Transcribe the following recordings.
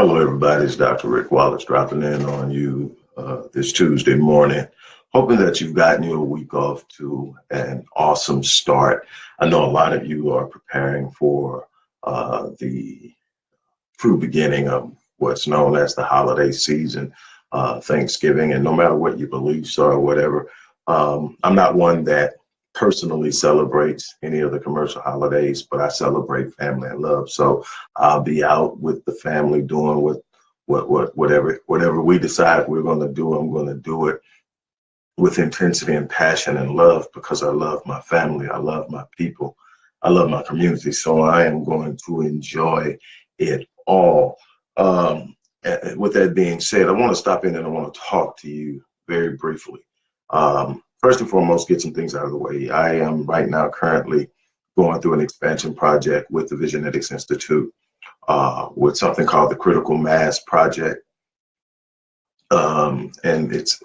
Hello, everybody. It's Dr. Rick Wallace dropping in on you this Tuesday morning, hoping that you've gotten your week off to an awesome start. I know a lot of you are preparing for the true beginning of what's known as the holiday season, Thanksgiving, and no matter what your beliefs are or whatever, I'm not one that personally celebrates any of the commercial holidays, but I celebrate family and love. So I'll be out with the family doing whatever we decide we're going to do. I'm going to do it with intensity and passion and love because I love my family. I love my people. I love my community. So I am going to enjoy it all. With that being said, I want to stop in and I want to talk to you very briefly. First and foremost, get some things out of the way. I am right now currently going through an expansion project with the Visionetics Institute with something called the Critical Mass Project. And it's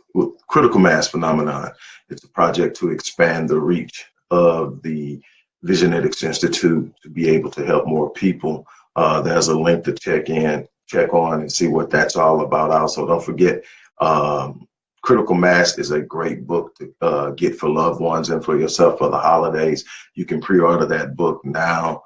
critical mass phenomenon. It's a project to expand the reach of the Visionetics Institute to be able to help more people. There's a link to check on and see what that's all about. Also, don't forget, Critical Mass is a great book to get for loved ones and for yourself for the holidays. You can pre-order that book now.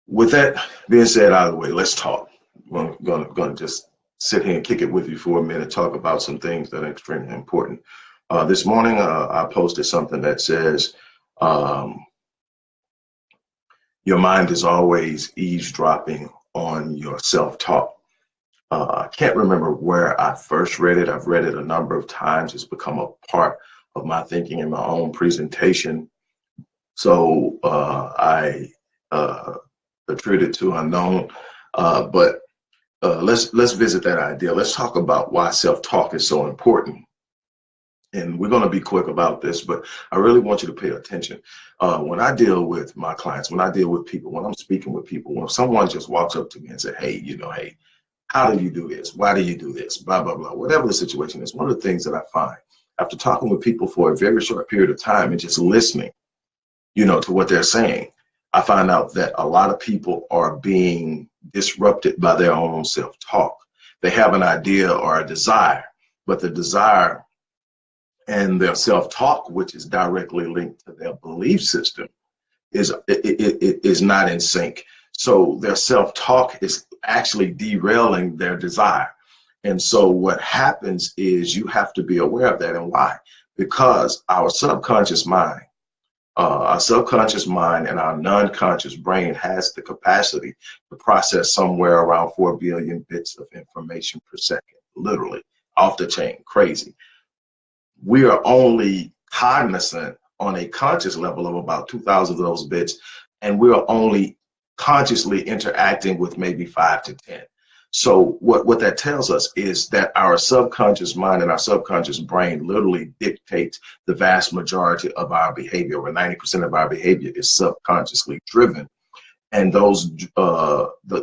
With that being said out of the way, let's talk. I'm going to just sit here and kick it with you for a minute, talk about some things that are extremely important. This morning, I posted something that says, your mind is always eavesdropping on your self-talk. I can't remember where I first read it. I've read it a number of times. It's become a part of my thinking in my own presentation. So I attribute it to unknown. But let's visit that idea. Let's talk about why self-talk is so important. And we're going to be quick about this, but I really want you to pay attention. When I deal with my clients, when I deal with people, when I'm speaking with people, when someone just walks up to me and says, hey, hey, how do you do this? Why do you do this? Blah, blah, blah. Whatever the situation is, one of the things that I find after talking with people for a very short period of time and just listening, to what they're saying, I find out that a lot of people are being disrupted by their own self-talk. They have an idea or a desire, but the desire and their self-talk, which is directly linked to their belief system, is not in sync. So their self-talk is actually derailing their desire. And so what happens is you have to be aware of that. And why? Because our subconscious mind and our non-conscious brain has the capacity to process somewhere around 4 billion bits of information per second, literally off the chain, crazy. We are only cognizant on a conscious level of about 2,000 of those bits, and we're only consciously interacting with maybe 5 to 10. So what that tells us is that our subconscious mind and our subconscious brain literally dictates the vast majority of our behavior. Over 90% of our behavior is subconsciously driven. And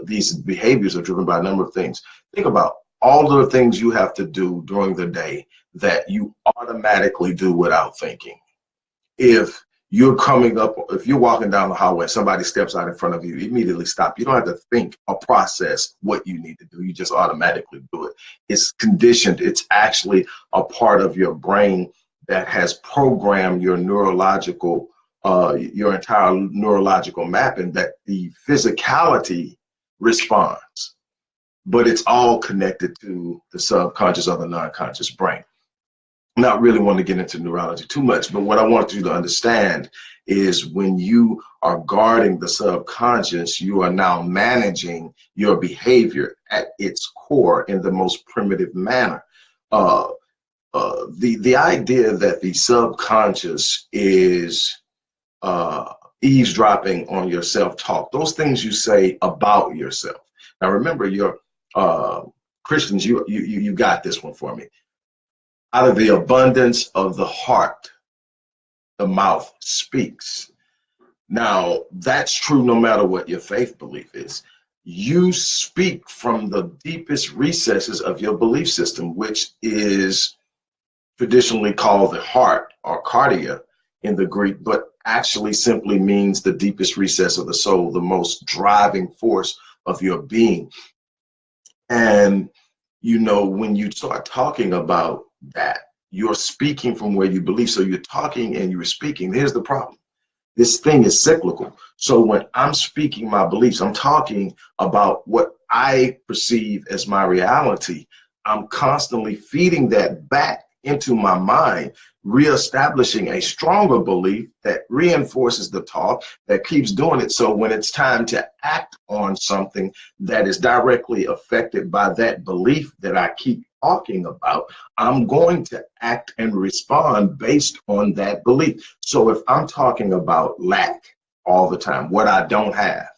these behaviors are driven by a number of things. Think about all of the things you have to do during the day that you automatically do without thinking. If you're walking down the hallway, somebody steps out in front of you, immediately stop. You don't have to think or process what you need to do. You just automatically do it. It's conditioned. It's actually a part of your brain that has programmed your your entire neurological mapping that the physicality responds. But it's all connected to the subconscious or the non-conscious brain. Not really want to get into neurology too much, but what I want you to understand is when you are guarding the subconscious, you are now managing your behavior at its core in the most primitive manner. The idea that the subconscious is eavesdropping on your self-talk, those things you say about yourself. Now remember, you're Christians, you got this one for me. Out of the abundance of the heart, the mouth speaks. Now, that's true no matter what your faith belief is. You speak from the deepest recesses of your belief system, which is traditionally called the heart or cardia in the Greek, but actually simply means the deepest recess of the soul, the most driving force of your being. And, you know, when you start talking about that, you're speaking from where you believe. So you're talking and you're speaking. Here's the problem. This thing is cyclical. So when I'm speaking my beliefs, I'm talking about what I perceive as my reality. I'm constantly feeding that back into my mind, reestablishing a stronger belief that reinforces the talk, that keeps doing it. So when it's time to act on something that is directly affected by that belief that I keep talking about, I'm going to act and respond based on that belief. So if I'm talking about lack all the time, what I don't have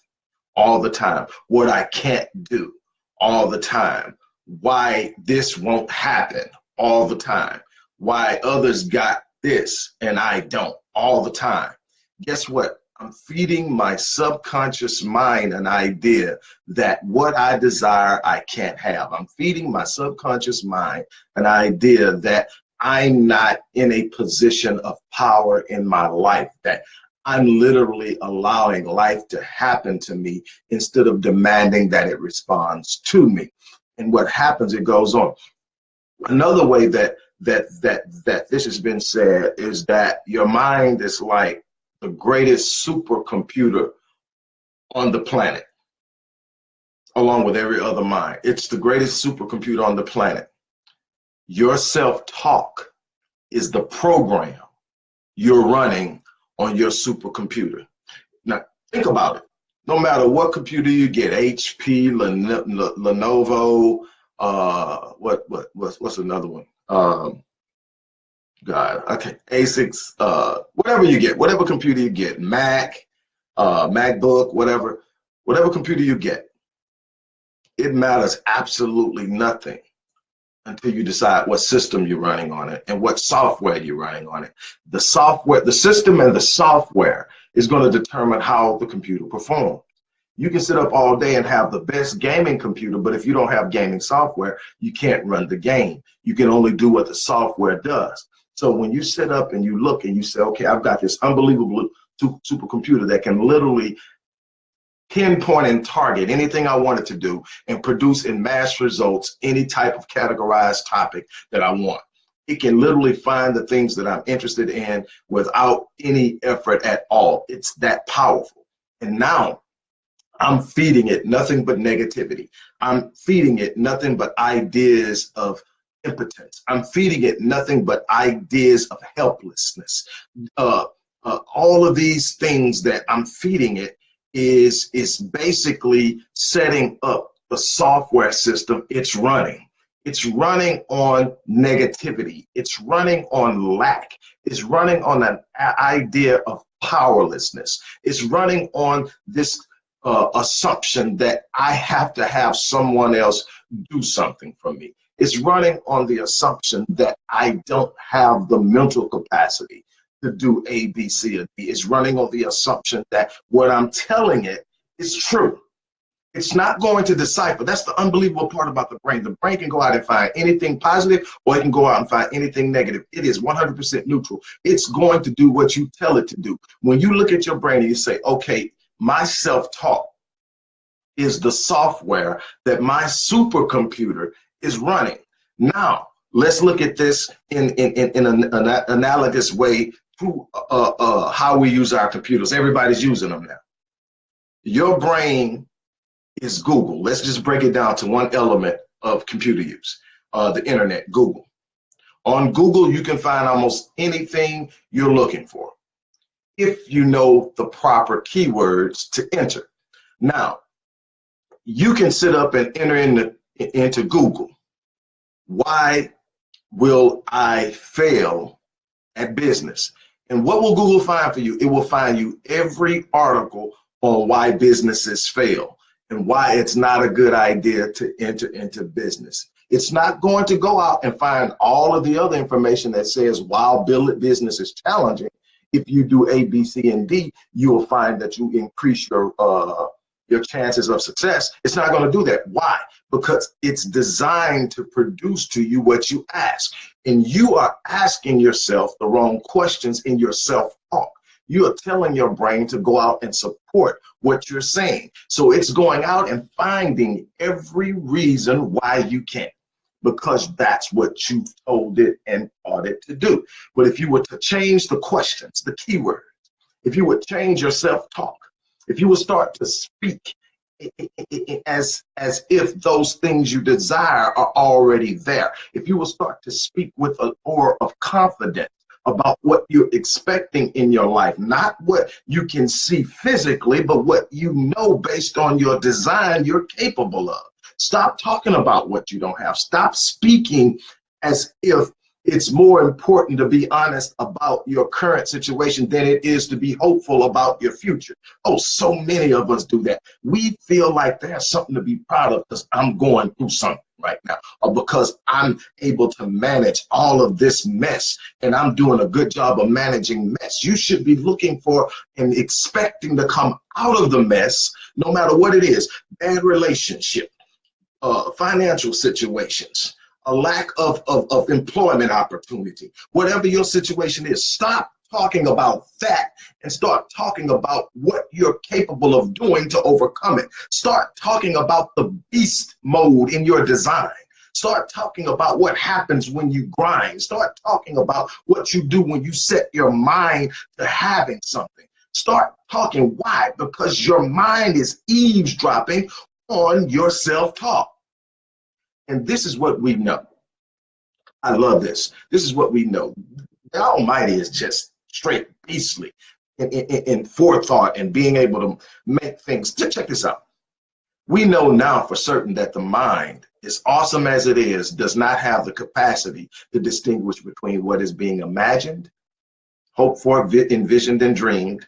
all the time, what I can't do all the time, why this won't happen all the time, why others got this and I don't all the time, guess what? I'm feeding my subconscious mind an idea that what I desire, I can't have. I'm feeding my subconscious mind an idea that I'm not in a position of power in my life, that I'm literally allowing life to happen to me instead of demanding that it responds to me. And what happens, it goes on. Another way that this has been said is that your mind is like the greatest supercomputer on the planet, along with every other mind. It's the greatest supercomputer on the planet. Your self-talk is the program you're running on your supercomputer. Now, think about it. No matter what computer you get, HP, Lenovo, what's another one? God, okay, ASICs, whatever you get, whatever computer you get, Mac, MacBook, whatever computer you get, it matters absolutely nothing until you decide what system you're running on it and what software you're running on it. The software, the system and the software is going to determine how the computer performs. You can sit up all day and have the best gaming computer, but if you don't have gaming software, you can't run the game. You can only do what the software does. So when you sit up and you look and you say, okay, I've got this unbelievable supercomputer that can literally pinpoint and target anything I want it to do and produce in mass results any type of categorized topic that I want. It can literally find the things that I'm interested in without any effort at all. It's that powerful. And now I'm feeding it nothing but negativity. I'm feeding it nothing but ideas of impotence. I'm feeding it nothing but ideas of helplessness. All of these things that I'm feeding it is basically setting up the software system it's running. It's running on negativity. It's running on lack. It's running on an idea of powerlessness. It's running on this assumption that I have to have someone else do something for me. It's running on the assumption that I don't have the mental capacity to do A, B, C, or D. It's running on the assumption that what I'm telling it is true. It's not going to decipher. That's the unbelievable part about the brain. The brain can go out and find anything positive, or it can go out and find anything negative. It is 100% neutral. It's going to do what you tell it to do. When you look at your brain and you say, okay, my self-talk is the software that my supercomputer is running. Now, let's look at this in an analogous way to how we use our computers. Everybody's using them now. Your brain is Google. Let's just break it down to one element of computer use, the internet, Google. On Google, you can find almost anything you're looking for if you know the proper keywords to enter. Now, you can sit up and enter into Google. Why will I fail at business? And what will Google find for you? It will find you every article on why businesses fail and why it's not a good idea to enter into business. It's not going to go out and find all of the other information that says while business is challenging, if you do A, B, C, and D, you will find that you increase your chances of success. It's not going to do that. Why? Because it's designed to produce to you what you ask. And you are asking yourself the wrong questions in your self-talk. You are telling your brain to go out and support what you're saying. So it's going out and finding every reason why you can't, because that's what you told it and taught it to do. But if you were to change the questions, the keyword, if you would change your self-talk, if you would start to speak as if those things you desire are already there, if you will start to speak with an aura of confidence about what you're expecting in your life, not what you can see physically, but what you know based on your design you're capable of. Stop talking about what you don't have. Stop speaking as if it's more important to be honest about your current situation than it is to be hopeful about your future. Oh, so many of us do that. We feel like there's something to be proud of because I'm going through something right now, or because I'm able to manage all of this mess and I'm doing a good job of managing mess. You should be looking for and expecting to come out of the mess, no matter what it is. Bad relationship, financial situations, a lack of employment opportunity, whatever your situation is. Stop talking about that and start talking about what you're capable of doing to overcome it. Start talking about the beast mode in your design. Start talking about what happens when you grind. Start talking about what you do when you set your mind to having something. Start talking. Why? Because your mind is eavesdropping on your self-talk. And this is what we know. I love this. This is what we know. The Almighty is just straight beastly in forethought and being able to make things. Check this out. We know now for certain that the mind, as awesome as it is, does not have the capacity to distinguish between what is being imagined, hoped for, envisioned, and dreamed,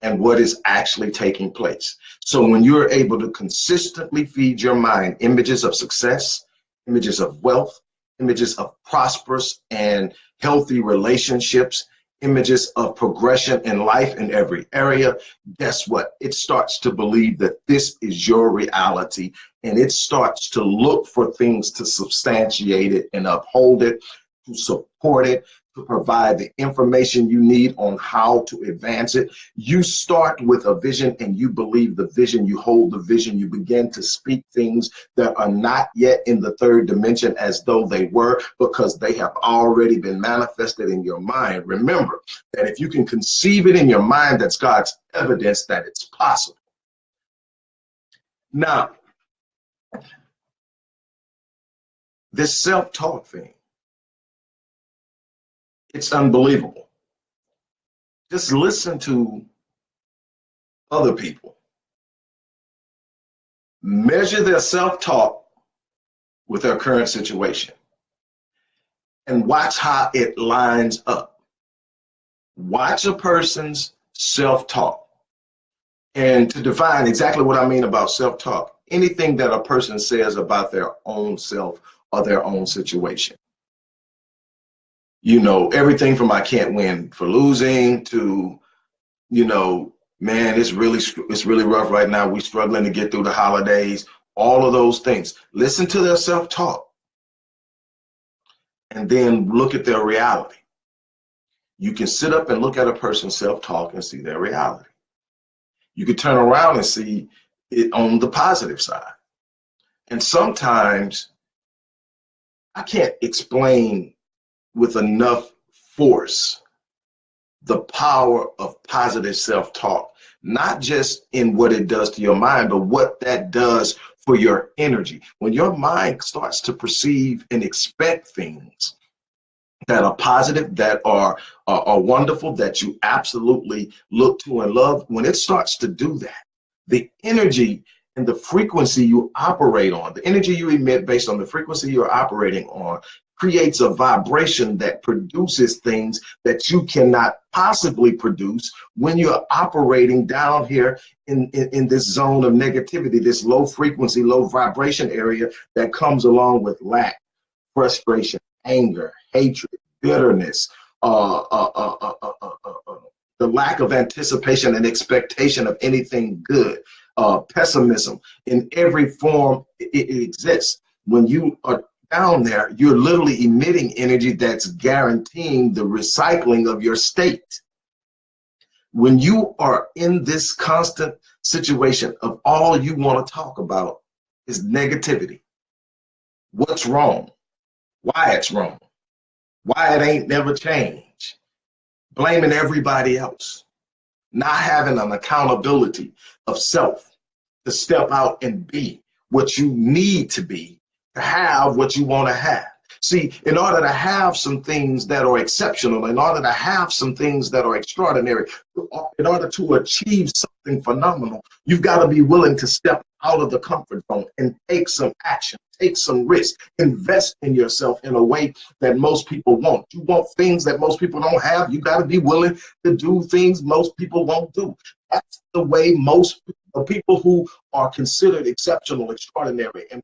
and what is actually taking place. So when you're able to consistently feed your mind images of success, images of wealth, images of prosperous and healthy relationships, images of progression in life in every area, guess what? It starts to believe that this is your reality, and it starts to look for things to substantiate it and uphold it, to support it, to provide the information you need on how to advance it. You start with a vision and you believe the vision, you hold the vision, you begin to speak things that are not yet in the third dimension as though they were, because they have already been manifested in your mind. Remember that if you can conceive it in your mind, that's God's evidence that it's possible. Now, this self-talk thing, it's unbelievable. Just listen to other people. Measure their self-talk with their current situation and watch how it lines up. Watch a person's self-talk. And to define exactly what I mean about self-talk, anything that a person says about their own self or their own situation. You know, everything from I can't win for losing to, you know, man, it's really rough right now. We're struggling to get through the holidays, all of those things. Listen to their self-talk and then look at their reality. You can sit up and look at a person's self-talk and see their reality. You can turn around and see it on the positive side. And sometimes I can't explain with enough force the power of positive self-talk, not just in what it does to your mind, but what that does for your energy. When your mind starts to perceive and expect things that are positive, that are wonderful, that you absolutely look to and love, when it starts to do that, the energy and the frequency you operate on, the energy you emit based on the frequency you're operating on, creates a vibration that produces things that you cannot possibly produce when you're operating down here in this zone of negativity, this low frequency, low vibration area that comes along with lack, frustration, anger, hatred, bitterness, the lack of anticipation and expectation of anything good, pessimism in every form it exists. When you are down there, you're literally emitting energy that's guaranteeing the recycling of your state. When you are in this constant situation of all you want to talk about is negativity, what's wrong, why it's wrong, why it ain't never changed, blaming everybody else, not having an accountability of self to step out and be what you need to be to have what you want to have. See, in order to have some things that are exceptional, in order to have some things that are extraordinary, in order to achieve something phenomenal, you've got to be willing to step out of the comfort zone and take some action, take some risk, invest in yourself in a way that most people won't. You want things that most people don't have, you got to be willing to do things most people won't do. That's the way most people who are considered exceptional, extraordinary, and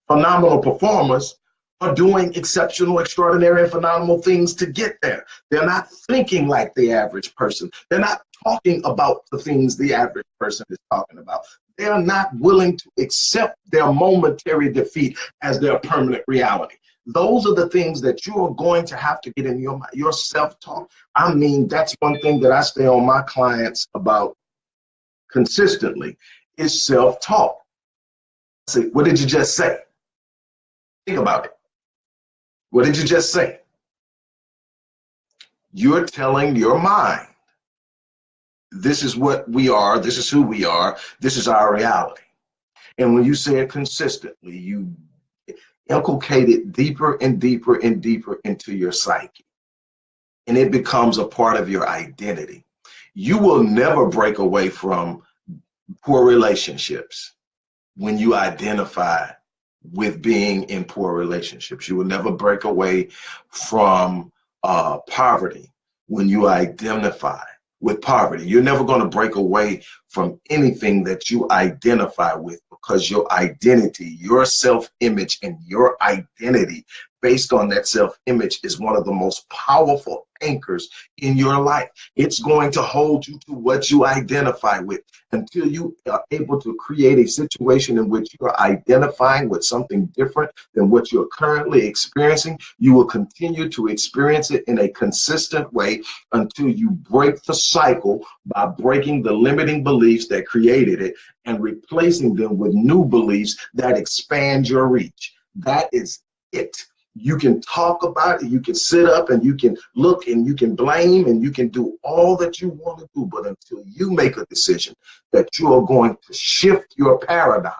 phenomenal performers are doing exceptional, extraordinary, and phenomenal things to get there. They're not thinking like the average person. They're not talking about the things the average person is talking about. They are not willing to accept their momentary defeat as their permanent reality. Those are the things that you are going to have to get in your self-talk. I mean, that's one thing that I stay on my clients about consistently is self-talk. See, what did you just say? Think about it. What did you just say? You're telling your mind, this is what we are, this is who we are, this is our reality. And when you say it consistently, you inculcate it deeper and deeper and deeper into your psyche. And it becomes a part of your identity. You will never break away from poor relationships when you identify with being in poor relationships. You will never break away from poverty when you identify with poverty. You're never going to break away from anything that you identify with, because your identity, your self-image, and your identity based on that self-image is one of the most powerful anchors in your life. It's going to hold you to what you identify with. Until you are able to create a situation in which you are identifying with something different than what you're currently experiencing, you will continue to experience it in a consistent way until you break the cycle by breaking the limiting beliefs that created it and replacing them with new beliefs that expand your reach. That is it. You can talk about it, you can sit up and you can look and you can blame and you can do all that you want to do, but until you make a decision that you are going to shift your paradigms,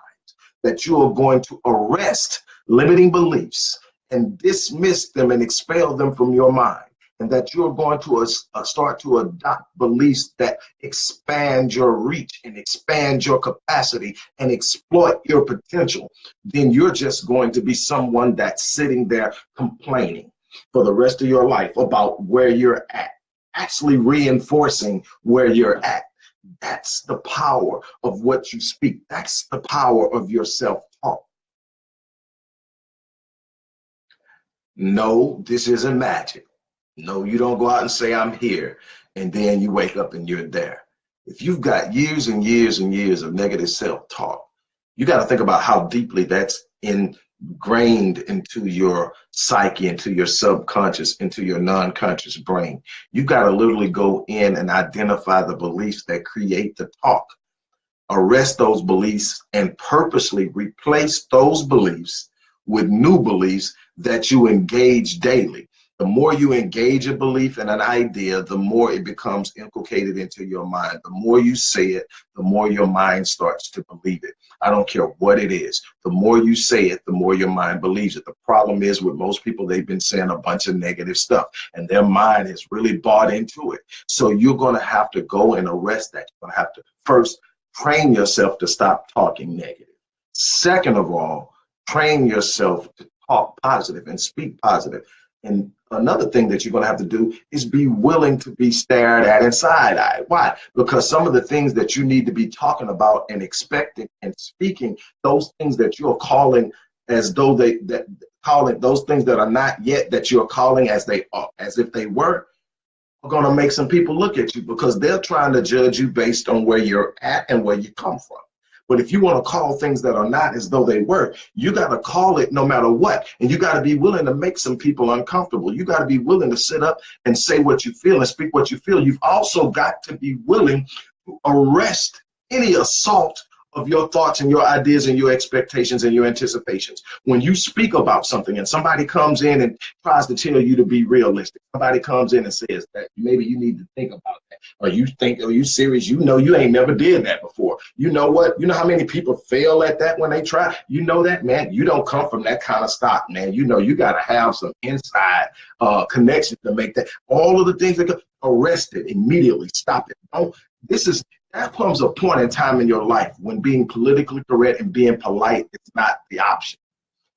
that you are going to arrest limiting beliefs and dismiss them and expel them from your mind, and that you're going to start to adopt beliefs that expand your reach and expand your capacity and exploit your potential, then you're just going to be someone that's sitting there complaining for the rest of your life about where you're at, actually reinforcing where you're at. That's the power of what you speak. That's the power of your self-talk. No, this isn't magic. No, you don't go out and say, I'm here, and then you wake up and you're there. If you've got years and years and years of negative self-talk, you got to think about how deeply that's ingrained into your psyche, into your subconscious, into your non-conscious brain. You got to literally go in and identify the beliefs that create the talk, arrest those beliefs, and purposely replace those beliefs with new beliefs that you engage daily. The more you engage a belief and an idea, the more it becomes inculcated into your mind. The more you say it, the more your mind starts to believe it. I don't care what it is. The more you say it, the more your mind believes it. The problem is with most people, they've been saying a bunch of negative stuff and their mind has really bought into it. So you're going to have to go and arrest that. You're going to have to first train yourself to stop talking negative. Second of all, train yourself to talk positive and speak positive. And another thing that you're going to have to do is be willing to be stared at and side-eyed. Why? Because some of the things that you need to be talking about and expecting and speaking, those things that you're calling as though calling those things that are not yet, that you're calling as they are, as if they were, are going to make some people look at you, because they're trying to judge you based on where you're at and where you come from. But if you want to call things that are not as though they were, you got to call it no matter what. And you got to be willing to make some people uncomfortable. You got to be willing to sit up and say what you feel and speak what you feel. You've also got to be willing to arrest any assault of your thoughts and your ideas and your expectations and your anticipations. When you speak about something and somebody comes in and tries to tell you to be realistic, somebody comes in and says that maybe you need to think about that, or you think, are you serious? You know, you ain't never did that before. You know what? You know how many people fail at that when they try? You know that, man. You don't come from that kind of stock, man. You know, you got to have some inside connection to make that. All of the things that go, arrest it immediately. Stop it. Don't. That comes a point in time in your life when being politically correct and being polite is not the option.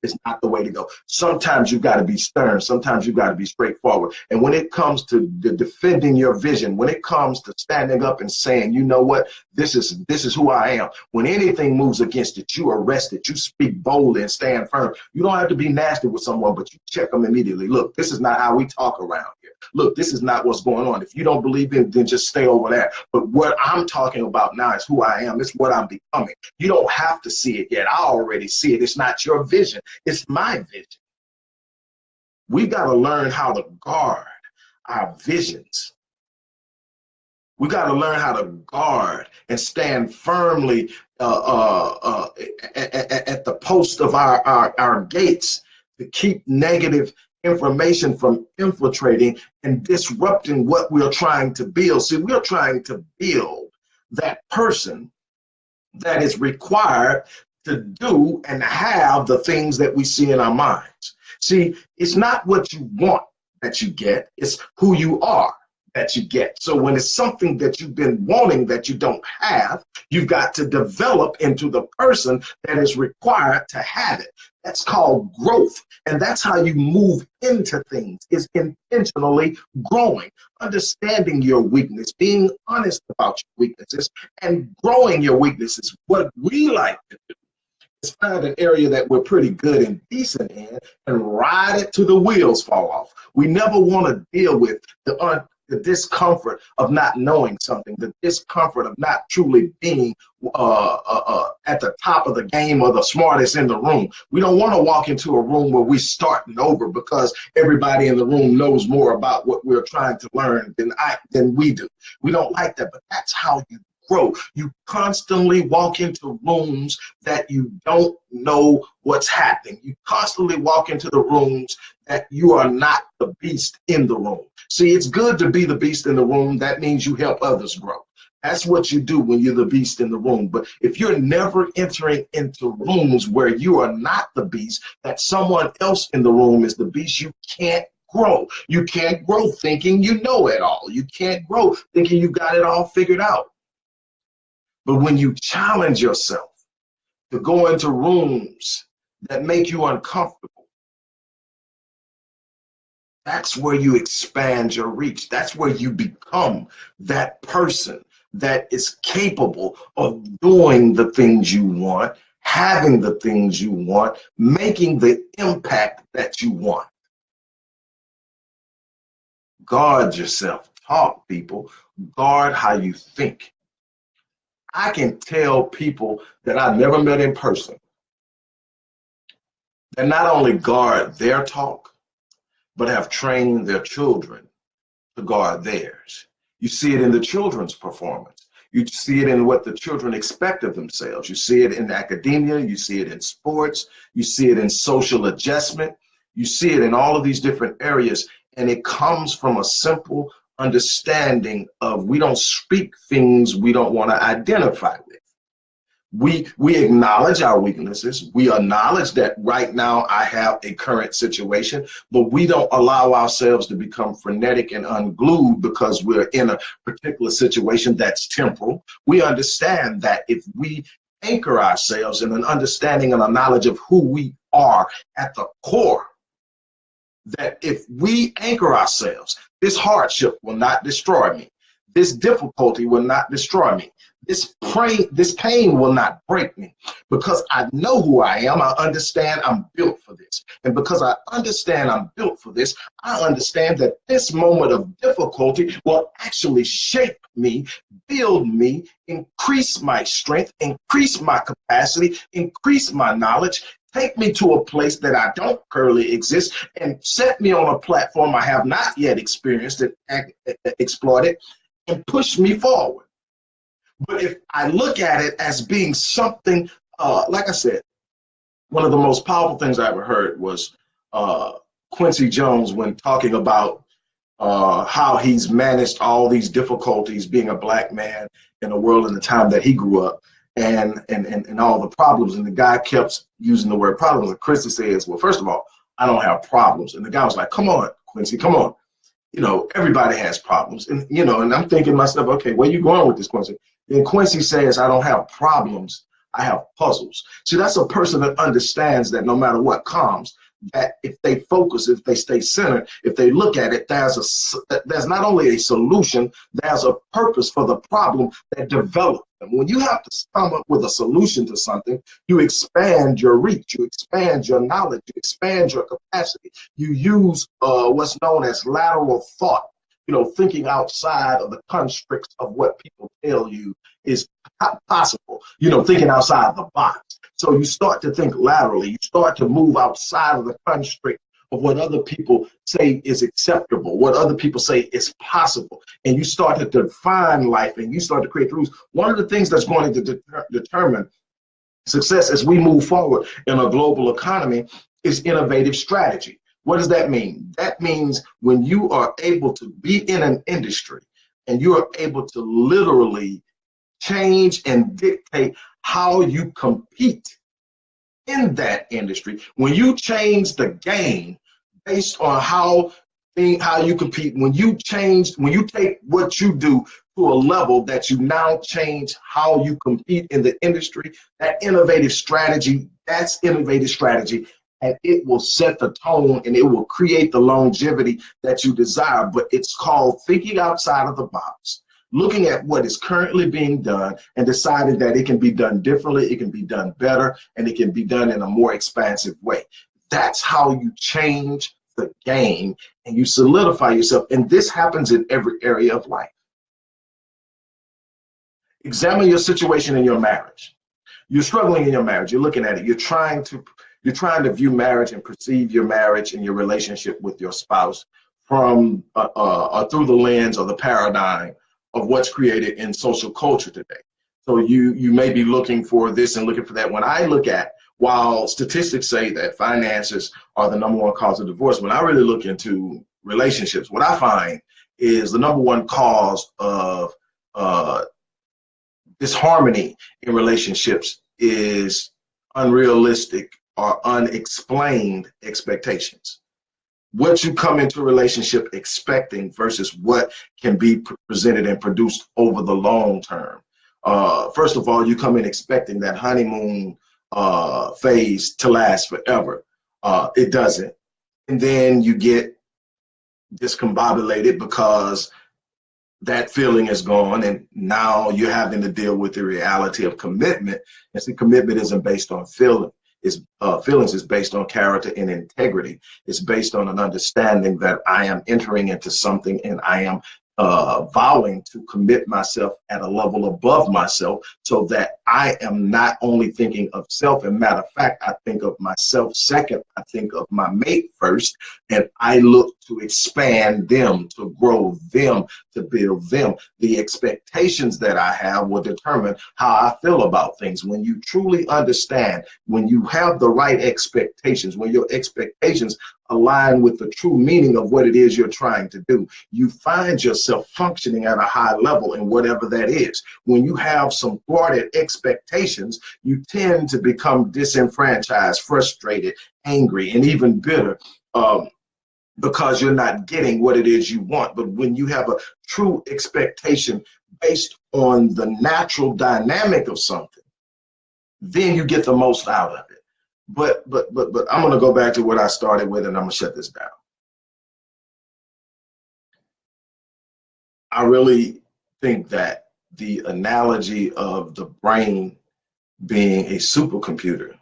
It's not the way to go. Sometimes you've got to be stern. Sometimes you've got to be straightforward. And when it comes to defending your vision, when it comes to standing up and saying, you know what, this is who I am. When anything moves against it, you arrest it. You speak boldly and stand firm. You don't have to be nasty with someone, but you check them immediately. Look, this is not how we talk around here. Look, this is not what's going on. If you don't believe it, then just stay over there. But what I'm talking about now is who I am. It's what I'm becoming. You don't have to see it yet. I already see it. It's not your vision. It's my vision. We've got to learn how to guard our visions. We got to learn how to guard and stand firmly at the post of our gates to keep negative information from infiltrating and disrupting what we're trying to build. See, we're trying to build that person that is required to do and have the things that we see in our minds. See, it's not what you want that you get, it's who you are that you get. So when it's something that you've been wanting that you don't have, you've got to develop into the person that is required to have it. That's called growth. And that's how you move into things, is intentionally growing, understanding your weakness, being honest about your weaknesses, and growing your weaknesses. What we like to do is find an area that we're pretty good and decent in and ride it till the wheels fall off. We never want to deal with the discomfort of not knowing something, the discomfort of not truly being at the top of the game or the smartest in the room. We don't want to walk into a room where we're starting over because everybody in the room knows more about what we're trying to learn than we do. We don't like that, but that's how you grow. You constantly walk into rooms that you don't know what's happening. You constantly walk into the rooms that you are not the beast in the room. See, it's good to be the beast in the room. That means you help others grow. That's what you do when you're the beast in the room. But if you're never entering into rooms where you are not the beast, that someone else in the room is the beast, you can't grow. You can't grow thinking you know it all. You can't grow thinking you got it all figured out. But when you challenge yourself to go into rooms that make you uncomfortable, that's where you expand your reach. That's where you become that person that is capable of doing the things you want, having the things you want, making the impact that you want. Guard yourself. Talk, people. Guard how you think. I can tell people that I've never met in person that not only guard their talk, but have trained their children to guard theirs. You see it in the children's performance. You see it in what the children expect of themselves. You see it in academia. You see it in sports. You see it in social adjustment. You see it in all of these different areas. And it comes from a simple understanding of we don't speak things we don't want to identify with. We acknowledge our weaknesses. We acknowledge that right now I have a current situation, but we don't allow ourselves to become frenetic and unglued because we're in a particular situation that's temporal. We understand that if we anchor ourselves in an understanding and a knowledge of who we are at the core, that if we anchor ourselves, this hardship will not destroy me. This difficulty will not destroy me. This pain will not break me, because I know who I am. I understand I'm built for this. And because I understand I'm built for this, I understand that this moment of difficulty will actually shape me, build me, increase my strength, increase my capacity, increase my knowledge, take me to a place that I don't currently exist, and set me on a platform I have not yet experienced and exploited, and push me forward. But if I look at it as being something, like I said, one of the most powerful things I ever heard was Quincy Jones, when talking about how he's managed all these difficulties being a black man in the world in the time that he grew up, and all the problems. And the guy kept using the word problems. And Quincy says, well, first of all, I don't have problems. And the guy was like, come on, Quincy, come on. You know, everybody has problems. And, you know, and I'm thinking to myself, okay, where you going with this, Quincy? And Quincy says, I don't have problems, I have puzzles. See, that's a person that understands that no matter what comes, that if they focus, if they stay centered, if they look at it, there's not only a solution, there's a purpose for the problem that develops them. When you have to come up with a solution to something, you expand your reach, you expand your knowledge, you expand your capacity. You use what's known as lateral thought, you know, thinking outside of the constricts of what people tell you is possible, you know, thinking outside the box. So you start to think laterally, you start to move outside of the constrict of what other people say is acceptable, what other people say is possible. And you start to define life, and you start to create rules. One of the things that's going to determine success as we move forward in a global economy is innovative strategy. What does that mean? That means when you are able to be in an industry and you are able to literally change and dictate how you compete in that industry, when you change the game based on how you compete, when you take what you do to a level that you now change how you compete in the industry, that's innovative strategy, and it will set the tone and it will create the longevity that you desire. But it's called thinking outside of the box, looking at what is currently being done and deciding that it can be done differently, it can be done better, and it can be done in a more expansive way. That's how you change the game and you solidify yourself. And this happens in every area of life. Examine your situation in your marriage. You're struggling in your marriage. You're looking at it. You're trying to view marriage and perceive your marriage and your relationship with your spouse from through the lens or the paradigm of what's created in social culture today. So you may be looking for this and looking for that. When I look at, while statistics say that finances are the number one cause of divorce, when I really look into relationships, what I find is the number one cause of disharmony in relationships is unrealistic or unexplained expectations. What you come into a relationship expecting versus what can be presented and produced over the long term. First of all, you come in expecting that honeymoon phase to last forever. It doesn't. And then you get discombobulated because that feeling is gone, and now you're having to deal with the reality of commitment. And see, commitment isn't based on feeling. Feelings is based on character and integrity. It's based on an understanding that I am entering into something and I am vowing to commit myself at a level above myself, so that I am not only thinking of self. And matter of fact, I think of myself second. I think of my mate first, and I look to expand them, to grow them, to build them. The expectations that I have will determine how I feel about things. When you truly understand, when you have the right expectations, when your expectations align with the true meaning of what it is you're trying to do, you find yourself functioning at a high level in whatever that is. When you have some thwarted expectations, you tend to become disenfranchised, frustrated, angry, and even bitter, because you're not getting what it is you want. But when you have a true expectation based on the natural dynamic of something, then you get the most out of it. But I'm going to go back to what I started with, and I'm going to shut this down. I really think that the analogy of the brain being a supercomputer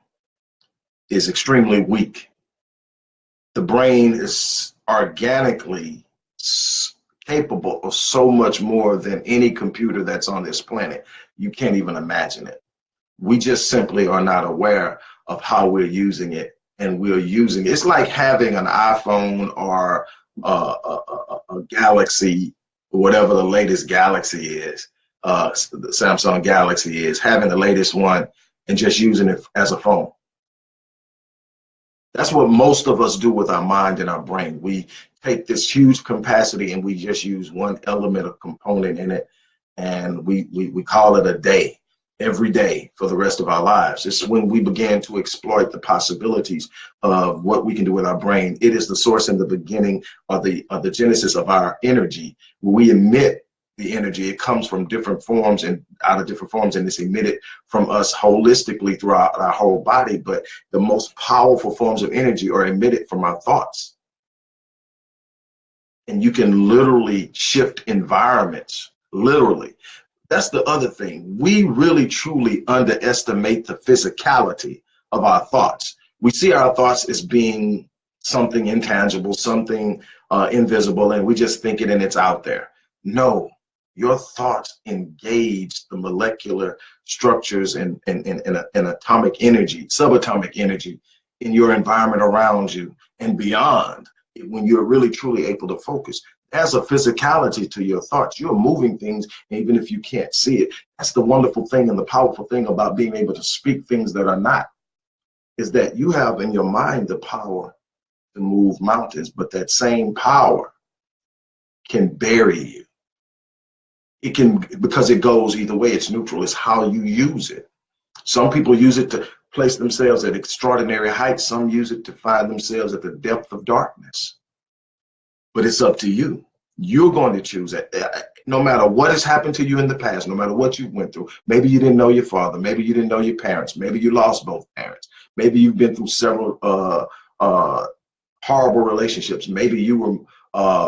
is extremely weak. The brain is organically capable of so much more than any computer that's on this planet. You can't even imagine it. We just simply are not aware of how we're using it, and we're using it. It's like having an iPhone or a Galaxy, whatever the latest Galaxy is, the Samsung Galaxy is, having the latest one and just using it as a phone. That's what most of us do with our mind and our brain. We take this huge capacity and we just use one element or component in it, and we call it a day, every day for the rest of our lives. It's when we begin to exploit the possibilities of what we can do with our brain. It is the source and the beginning of the genesis of our energy. We emit the energy. It comes from different forms and out of different forms, and it's emitted from us holistically throughout our whole body. But the most powerful forms of energy are emitted from our thoughts. And you can literally shift environments, literally. That's the other thing. We really truly underestimate the physicality of our thoughts. We see our thoughts as being something intangible, something invisible, and we just think it and it's out there. No, your thoughts engage the molecular structures and atomic energy, subatomic energy in your environment around you and beyond. When you're really truly able to focus, there's a physicality to your thoughts. You're moving things, even if you can't see it. That's the wonderful thing and the powerful thing about being able to speak things that are not, is that you have in your mind the power to move mountains, but that same power can bury you. It can, because it goes either way. It's neutral. It's how you use it. Some people use it to place themselves at extraordinary heights. Some use it to find themselves at the depth of darkness. But it's up to you. You're going to choose it. No matter what has happened to you in the past, no matter what you went through. Maybe you didn't know your father. Maybe you didn't know your parents. Maybe you lost both parents. Maybe you've been through several horrible relationships. Maybe you were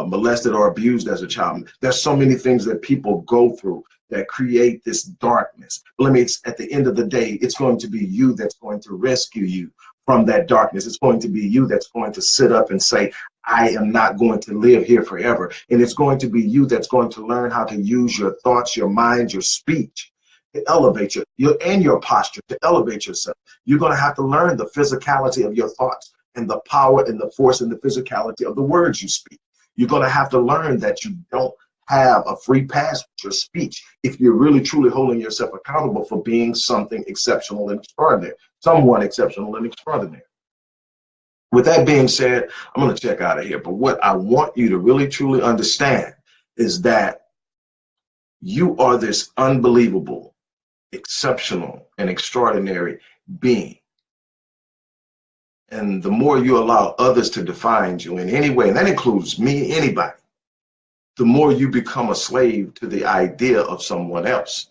molested or abused as a child. There's so many things that people go through that create this darkness. But at the end of the day, it's going to be you that's going to rescue you from that darkness. It's going to be you that's going to sit up and say, I am not going to live here forever. And it's going to be you that's going to learn how to use your thoughts, your mind, your speech to elevate your posture, to elevate yourself. You're going to have to learn the physicality of your thoughts and the power and the force and the physicality of the words you speak. You're going to have to learn that you don't have a free pass with your speech if you're really truly holding yourself accountable for being something exceptional and extraordinary, someone exceptional and extraordinary. With that being said, I'm going to check out of here. But what I want you to really truly understand is that you are this unbelievable, exceptional, and extraordinary being. And the more you allow others to define you in any way, and that includes me, anybody, the more you become a slave to the idea of someone else.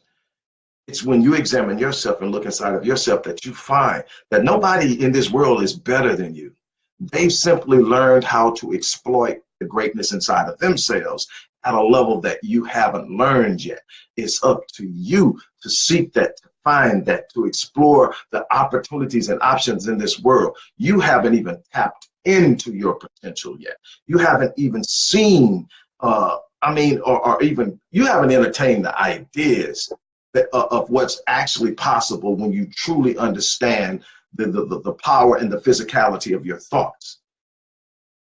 It's when you examine yourself and look inside of yourself that you find that nobody in this world is better than you. They've simply learned how to exploit the greatness inside of themselves at a level that you haven't learned yet. It's up to you to seek that, to find that, to explore the opportunities and options in this world. You haven't even tapped into your potential yet. You haven't even seen, or even you haven't entertained the ideas of what's actually possible when you truly understand the power and the physicality of your thoughts.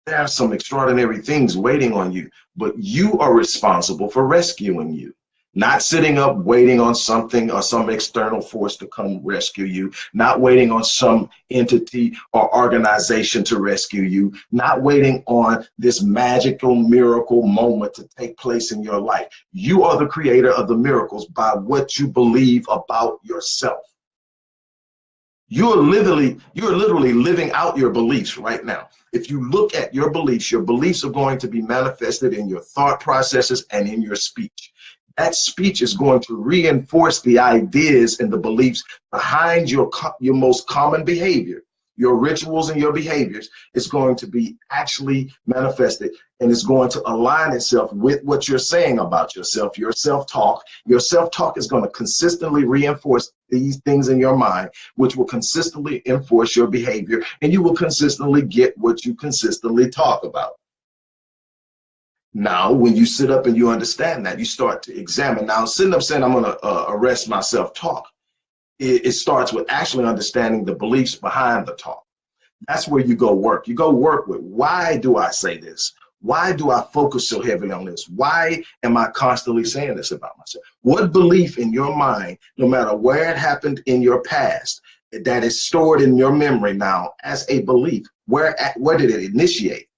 There are some extraordinary things waiting on you, but you are responsible for rescuing you. Not sitting up waiting on something or some external force to come rescue you, not waiting on some entity or organization to rescue you, not waiting on this magical miracle moment to take place in your life. You are the creator of the miracles by what you believe about yourself. You're literally living out your beliefs right now. If you look at your beliefs are going to be manifested in your thought processes and in your speech. That speech is going to reinforce the ideas and the beliefs behind your most common behavior. your rituals and your behaviors is going to be actually manifested, and it's going to align itself with what you're saying about yourself, your self-talk. Your self-talk is going to consistently reinforce these things in your mind, which will consistently enforce your behavior, and you will consistently get what you consistently talk about. Now, when you sit up and you understand that, you start to examine. Now, sitting up saying, I'm going to arrest my self-talk, it starts with actually understanding the beliefs behind the talk. That's where you go work. You go work with, why do I say this? Why do I focus so heavily on this? Why am I constantly saying this about myself? What belief in your mind, no matter where it happened in your past, that is stored in your memory now as a belief, where did it initiate?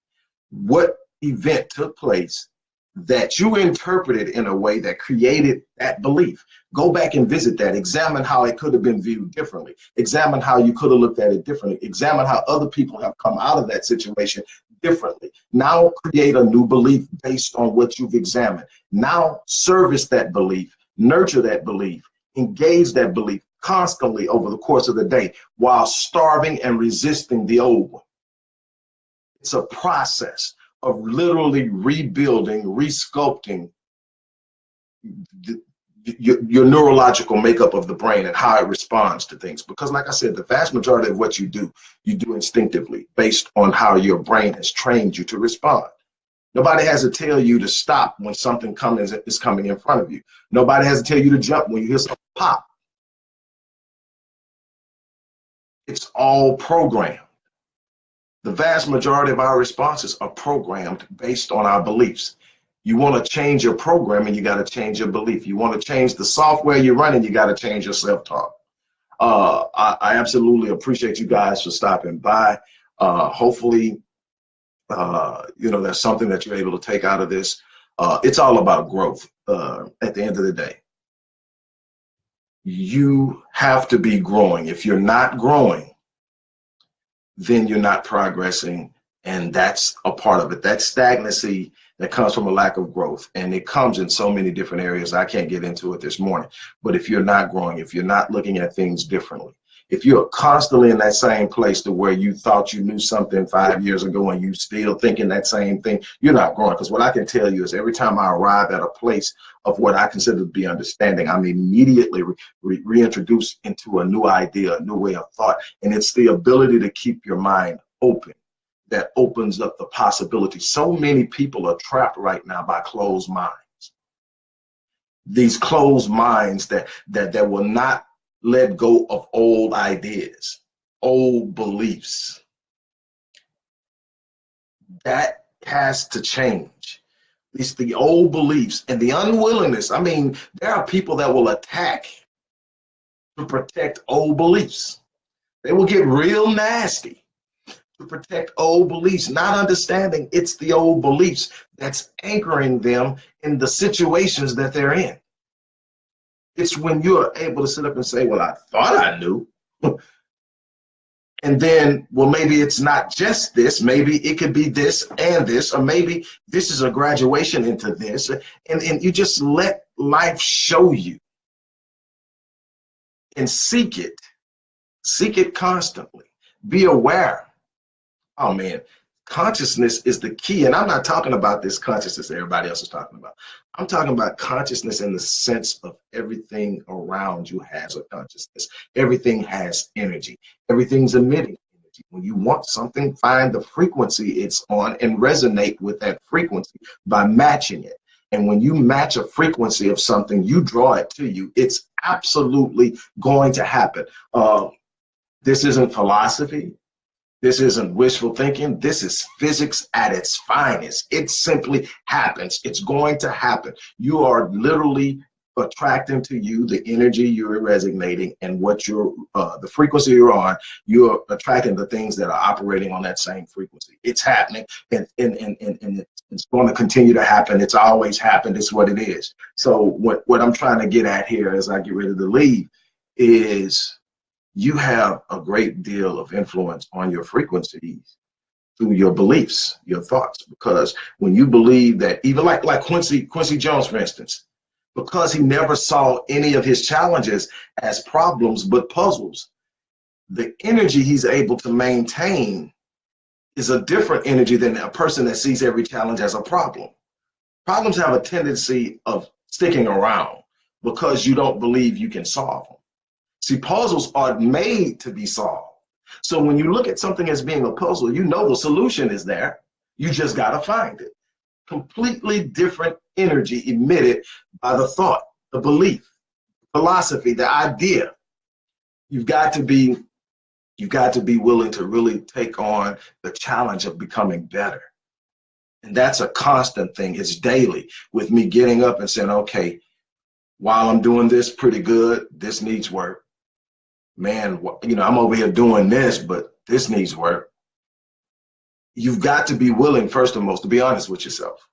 What event took place that you interpreted in a way that created that belief? Go back and visit that. Examine how it could have been viewed differently. Examine how you could have looked at it differently. Examine how other people have come out of that situation differently. Now create a new belief based on what you've examined. Now service that belief, nurture that belief, engage that belief constantly over the course of the day while starving and resisting the old one. It's a process of literally rebuilding, resculpting your neurological makeup of the brain and how it responds to things. Because like I said, the vast majority of what you do instinctively based on how your brain has trained you to respond. Nobody has to tell you to stop when something is coming in front of you. Nobody has to tell you to jump when you hear something pop. It's all programmed. The vast majority of our responses are programmed based on our beliefs. You want to change your programming, you got to change your belief. You want to change the software you're running, you got to change your self-talk. I absolutely appreciate you guys for stopping by. Hopefully, there's something that you're able to take out of this. It's all about growth at the end of the day. You have to be growing. If you're not growing, then you're not progressing, and that's a part of it. That stagnancy that comes from a lack of growth, and it comes in so many different areas. I can't get into it this morning, but if you're not growing, if you're not looking at things differently, if you're constantly in that same place to where you thought you knew something 5 years ago and you still thinking that same thing, you're not growing. Because what I can tell you is every time I arrive at a place of what I consider to be understanding, I'm immediately reintroduced into a new idea, a new way of thought. And it's the ability to keep your mind open that opens up the possibility. So many people are trapped right now by closed minds. These closed minds that will not let go of old ideas, old beliefs. That has to change. It's the old beliefs and the unwillingness. I mean, there are people that will attack to protect old beliefs. They will get real nasty to protect old beliefs, not understanding it's the old beliefs that's anchoring them in the situations that they're in. It's when you're able to sit up and say, well, I thought I knew. And then, well, maybe it's not just this. Maybe it could be this and this, or maybe this is a graduation into this. And you just let life show you and seek it. Seek it constantly. Be aware. Oh, man. Consciousness is the key. And I'm not talking about this consciousness that everybody else is talking about. I'm talking about consciousness in the sense of everything around you has a consciousness. Everything has energy. Everything's emitting energy. When you want something, find the frequency it's on and resonate with that frequency by matching it. And when you match a frequency of something, you draw it to you. It's absolutely going to happen. This isn't philosophy. This isn't wishful thinking. This is physics at its finest. It simply happens. It's going to happen. You are literally attracting to you the energy you're resonating and what you're, the frequency you're on. You're attracting the things that are operating on that same frequency. It's happening, and it's going to continue to happen. It's always happened. It's what it is. So what I'm trying to get at here as I get ready to leave is, you have a great deal of influence on your frequencies through your beliefs, your thoughts. Because when you believe that, even like Quincy Jones, for instance, because he never saw any of his challenges as problems but puzzles, the energy he's able to maintain is a different energy than a person that sees every challenge as a problem. Problems have a tendency of sticking around because you don't believe you can solve them. See, puzzles are made to be solved. So when you look at something as being a puzzle, you know the solution is there. You just got to find it. Completely different energy emitted by the thought, the belief, philosophy, the idea. You've got to be willing to really take on the challenge of becoming better. And that's a constant thing. It's daily with me getting up and saying, okay, while I'm doing this pretty good, this needs work. Man, I'm over here doing this, but this needs work. You've got to be willing, first and most, to be honest with yourself.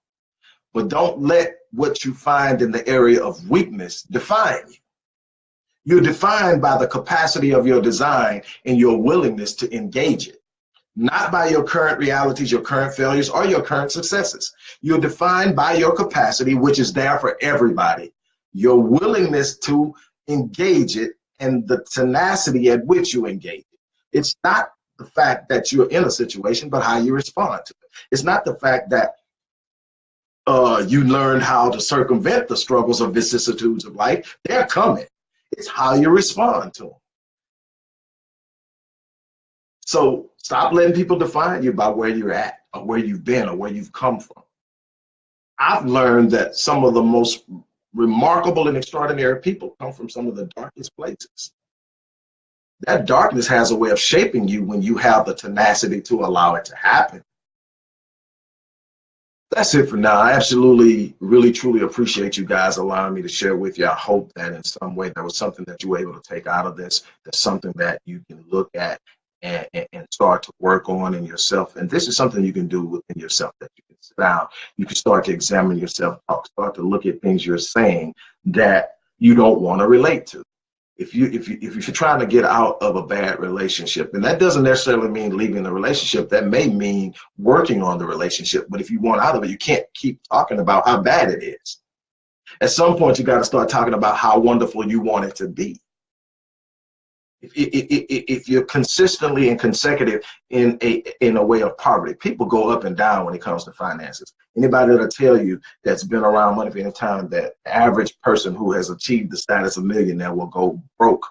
But don't let what you find in the area of weakness define you. You're defined by the capacity of your design and your willingness to engage it, not by your current realities, your current failures, or your current successes. You're defined by your capacity, which is there for everybody, your willingness to engage it, and the tenacity at which you engage it. It's not the fact that you're in a situation, but how you respond to it. It's not the fact that you learned how to circumvent the struggles or vicissitudes of life. They're coming. It's how you respond to them. So stop letting people define you by where you're at or where you've been or where you've come from. I've learned that some of the most remarkable and extraordinary people come from some of the darkest places. That darkness has a way of shaping you when you have the tenacity to allow it to happen. That's it for now. I absolutely, really, truly appreciate you guys allowing me to share with you. I hope that in some way there was something that you were able to take out of this. There's something that you can look at and start to work on in yourself. And this is something you can do within yourself, that you can sit down, you can start to examine yourself, start to look at things you're saying that you don't want to relate to. If you're trying to get out of a bad relationship, and that doesn't necessarily mean leaving the relationship, that may mean working on the relationship. But if you want out of it, you can't keep talking about how bad it is. At some point, you got to start talking about how wonderful you want it to be. If you're consistently and consecutive in a way of poverty, people go up and down when it comes to finances. Anybody that'll tell you that's been around money for any time, that the average person who has achieved the status of millionaire will go broke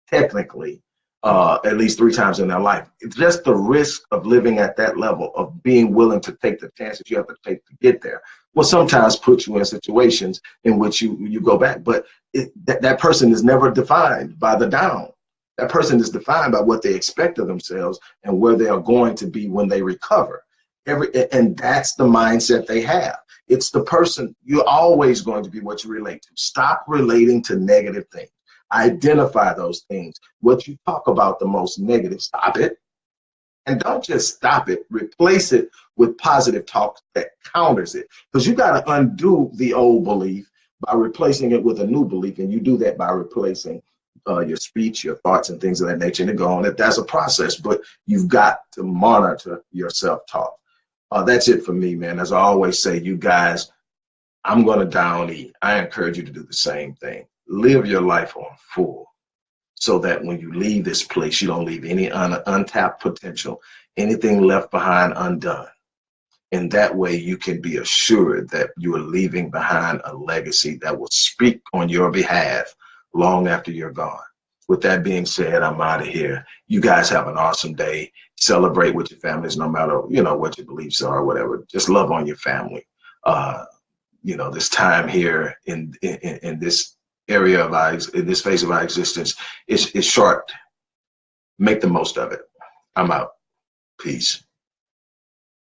technically at least 3 times in their life. It's just the risk of living at that level, of being willing to take the chances you have to take to get there, will sometimes put you in situations in which you go back. But that person is never defined by the down. That person is defined by what they expect of themselves and where they are going to be when they recover. And that's the mindset they have. It's the person, you're always going to be what you relate to. Stop relating to negative things. Identify those things. What you talk about the most negative, stop it. And don't just stop it, replace it with positive talk that counters it. Because you got to undo the old belief by replacing it with a new belief. And you do that by replacing your speech, your thoughts, and things of that nature, and go on. That's a process, but you've got to monitor your self-talk. That's it for me, man. As I always say, you guys, I'm going to down eat. I encourage you to do the same thing. Live your life on full, so that when you leave this place, you don't leave any untapped potential, anything left behind undone. And that way you can be assured that you are leaving behind a legacy that will speak on your behalf long after you're gone. With that being said, I'm out of here. You guys have an awesome day. Celebrate with your families, no matter, what your beliefs are or whatever. Just love on your family. This time here in this area of in this phase of our existence is short. Make the most of it. I'm out. Peace.